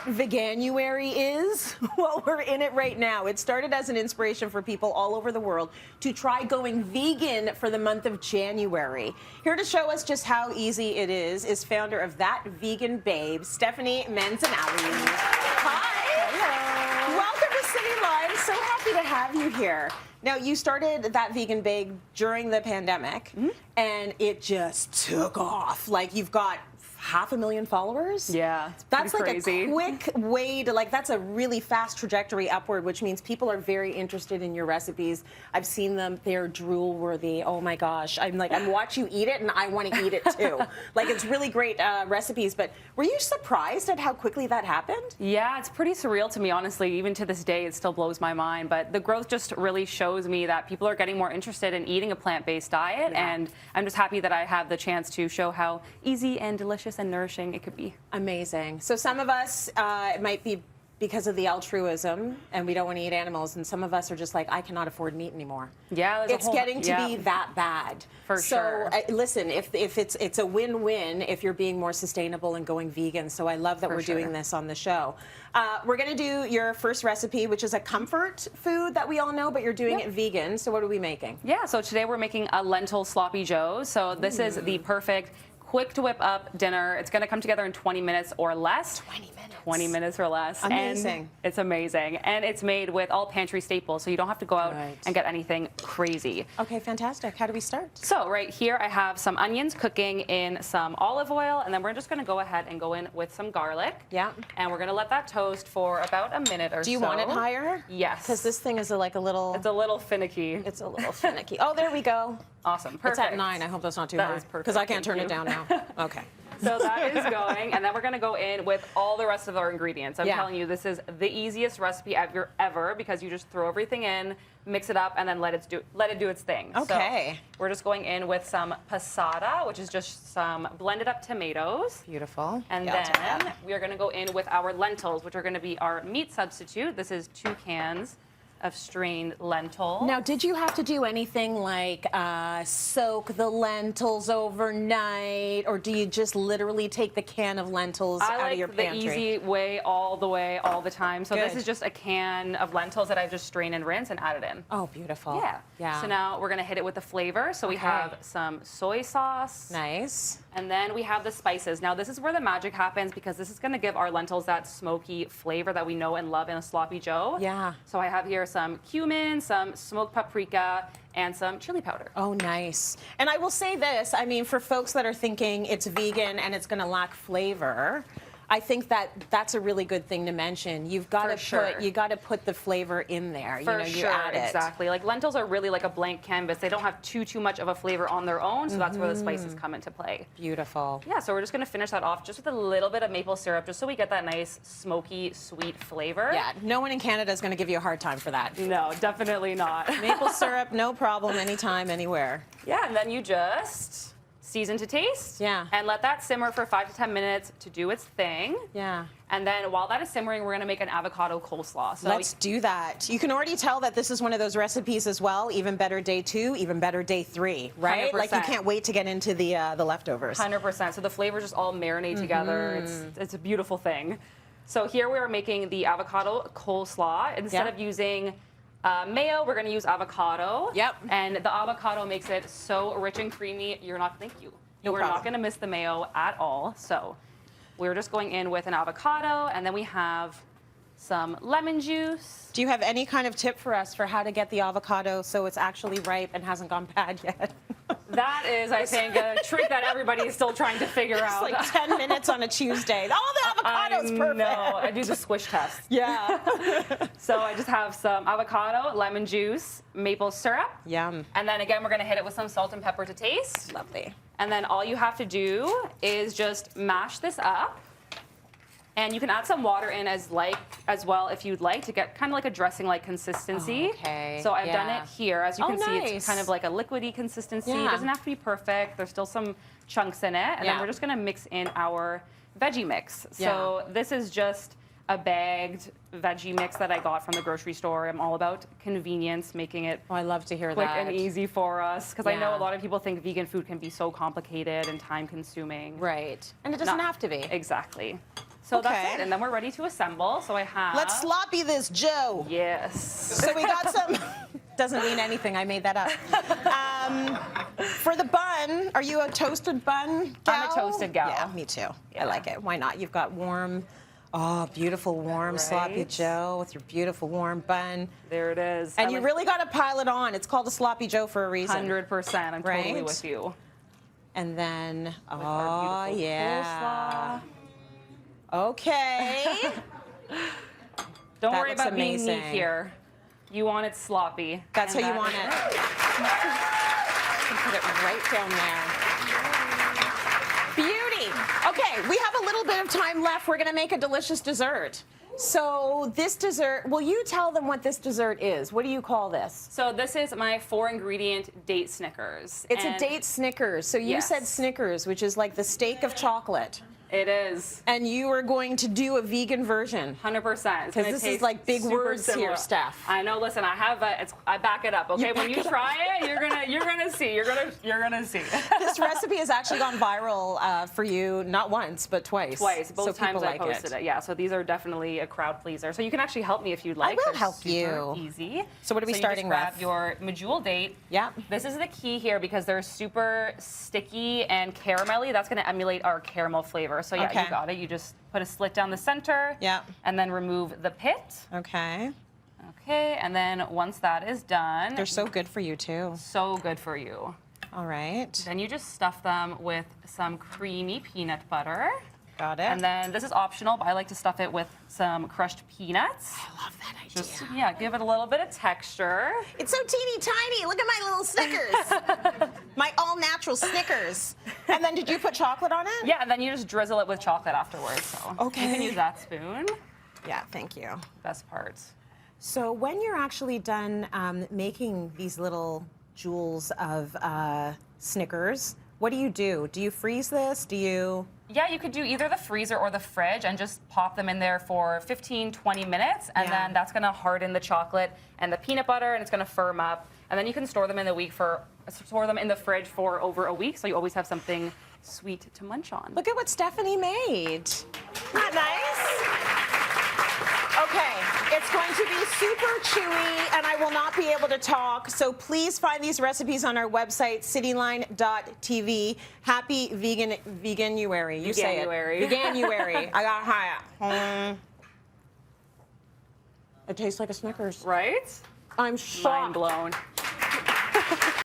Veganuary is? Well, we're in it right now. It started as an inspiration for people all over the world to try going vegan for the month of January. Here to show us just how easy it is founder of That Vegan Babe, Stephanie Manzinali. Hi. Hello. Welcome to Cityline. So happy to have you here. Now, you started That Vegan Babe during the pandemic, and it just took off. Like, you've got 500,000 followers. Yeah, that's like crazy. A quick way to, like, that's a really fast trajectory upward, which means people are very interested in your recipes. I've seen them; they're drool worthy. Oh my gosh, I'm watch you eat it, and I want to eat it too. Like, it's really great recipes. But were you surprised at how quickly that happened? Yeah, it's pretty surreal to me, honestly. Even to this day, it still blows my mind. But the growth just really shows me that people are getting more interested in eating a plant-based diet, and I'm just happy that I have the chance to show how easy and delicious and nourishing it could be. Amazing. So some of us, it might be because of the altruism and we don't want to eat animals, and some of us are just like, I cannot afford meat anymore. Yeah, it's getting to be that bad. For sure. So listen, if it's a win-win if you're being more sustainable and going vegan. So I love that we're doing this on the show. We're going to do your first recipe, which is a comfort food that we all know, but you're doing it vegan. So what are we making? Yeah, so today we're making a lentil sloppy joe. So this is the perfect quick to whip up dinner. It's going to come together in 20 minutes or less. 20 minutes. 20 minutes or less. Amazing. And it's amazing. And it's made with all pantry staples, so you don't have to go out and get anything crazy. Okay, fantastic. How do we start? So right here I have some onions cooking in some olive oil, and then we're just going to go ahead and go in with some garlic. Yeah. And we're going to let that toast for about a minute or so. Do you want it higher? Yes. Because this thing is like a little... It's a little finicky. It's a little finicky. Oh, there we go. Awesome. Perfect. It's at 9. I hope that's not too high. That is perfect. Because I can't turn it down now. Okay. So that is going, and then we're going to go in with all the rest of our ingredients. I'm telling you, this is the easiest recipe ever because you just throw everything in, mix it up, and then let it do its thing. Okay. So we're just going in with some passata, which is just some blended up tomatoes. Beautiful. And then we are going to go in with our lentils, which are going to be our meat substitute. This is 2 cans of strained lentil. Now, did you have to do anything like soak the lentils overnight, or do you just literally take the can of lentils out of your pantry? I like the easy way, all the time. So this is just a can of lentils that I've just strained and rinsed and added in. Oh, beautiful. Yeah. Yeah. So now we're gonna hit it with the flavor. So we have some soy sauce. Nice. And then we have the spices. Now this is where the magic happens because this is gonna give our lentils that smoky flavor that we know and love in a sloppy joe. Yeah. So I have here some cumin, some smoked paprika, and some chili powder. Oh, nice. And I will say this, I mean, for folks that are thinking it's vegan and it's gonna lack flavor, I think that's a really good thing to mention. You've got to put the flavor in there. You add it. Exactly. Like lentils are really like a blank canvas. They don't have too much of a flavor on their own, so that's where the spices come into play. Beautiful. Yeah, so we're just going to finish that off just with a little bit of maple syrup, just so we get that nice smoky, sweet flavor. Yeah, no one in Canada is going to give you a hard time for that. No, definitely not. Maple syrup, no problem, anytime, anywhere. Yeah, and then you just season to taste. Yeah. And let that simmer for 5 to 10 minutes to do its thing. Yeah. And then while that is simmering, we're going to make an avocado coleslaw. So let's do that. You can already tell that this is one of those recipes as well. Even better day 2, even better day 3, right? 100%. Like you can't wait to get into the leftovers. 100%. So the flavors just all marinate together. It's a beautiful thing. So here we are making the avocado coleslaw. Instead of using mayo, we're going to use avocado. Yep. And the avocado makes it so rich and creamy. You're not not going to miss the mayo at all. So we're just going in with an avocado, and then we have some lemon juice. Do you have any kind of tip for us for how to get the avocado so it's actually ripe and hasn't gone bad yet? That is, I think, a trick that everybody is still trying to figure out. It's like 10 minutes on a Tuesday. Oh, the avocado's perfect. No, I do the squish test. Yeah. So I just have some avocado, lemon juice, maple syrup. Yum. And then again, we're going to hit it with some salt and pepper to taste. Lovely. And then all you have to do is just mash this up. And you can add some water in as well if you'd like to get kind of like a dressing-like consistency. Okay. So I've done it here. As you can see, nice. it's kind of like a liquidy consistency. Yeah. It doesn't have to be perfect. There's still some chunks in it. And then we're just going to mix in our veggie mix. So this is just a bagged veggie mix that I got from the grocery store. I'm all about convenience, making it I love to hear quick that. and easy for us, because I know a lot of people think vegan food can be so complicated and time-consuming. Right. And it doesn't have to be. Exactly. So Okay. that's it, and then we're ready to assemble. So I have. Let's sloppy this Joe. Yes. So we got some. Doesn't mean anything. I made that up. For the bun, are you a toasted bun gal? I'm a toasted gal. Yeah, me too. Yeah. I like it. Why not? You've got warm, beautiful warm sloppy Right. Joe with your beautiful warm bun. There it is. And you really got to pile it on. It's called a sloppy Joe for a reason. 100%. I'm totally Right? with you. And then, Our beautiful yeah. Okay. Don't That worry looks about being amazing. neat here. You want it sloppy. That's how and you that want is it. Put it right down there. Beauty. Okay, we have a little bit of time left. We're going to make a delicious dessert. So this dessert, will you tell them what this dessert is? What do you call this? So this is my 4-ingredient date Snickers. It's And a date Snickers. So you Yes. said Snickers, which is like the steak of chocolate. It is. And you are going to do a vegan version. 100%. Because this is like big words here, Steph. I know. Listen, I back it up. Okay, when you try it, you're gonna see. You're gonna see. This recipe has actually gone viral for you, not once, but twice. Twice, both So people times I like posted it. Yeah, so these are definitely a crowd pleaser. So you can actually help me if you'd like. will They're help super you. Easy. So what are we starting you just grab with? your medjool date. Yeah. This is the key here because they're super sticky and caramelly. That's going to emulate our caramel flavor. So yeah, Okay. you got it. You just put a slit down the center. Yeah. And then remove the pit. Okay. Okay, and then once that is done, They're so good for you, too. so good for you. All right. Then you just stuff them with some creamy peanut butter. Got it. And then this is optional, but I like to stuff it with some crushed peanuts. I love that idea. Just, yeah, give it a little bit of texture. It's so teeny tiny. Look at my little Snickers. My all-natural Snickers. And then did you put chocolate on it? Yeah, and then you just drizzle it with chocolate afterwards. So Okay. you can use that spoon. Yeah, thank you. Best part. So when you're actually done making these little jewels of Snickers, what do you do? Do you freeze this? Do you... Yeah, you could do either the freezer or the fridge and just pop them in there for 15, 20 minutes, and Yeah. then that's gonna harden the chocolate and the peanut butter, and it's gonna firm up. And then you can store them in the fridge for over a week, so you always have something sweet to munch on. Look at what Stephanie made. Isn't that nice? Okay, it's going to be super chewy, and I will not be able to talk, so please find these recipes on our website, cityline.tv. Happy Veganuary. You say it. Veganuary. Veganuary. I got high. It tastes like a Snickers. Right? I'm Mind shocked. blown.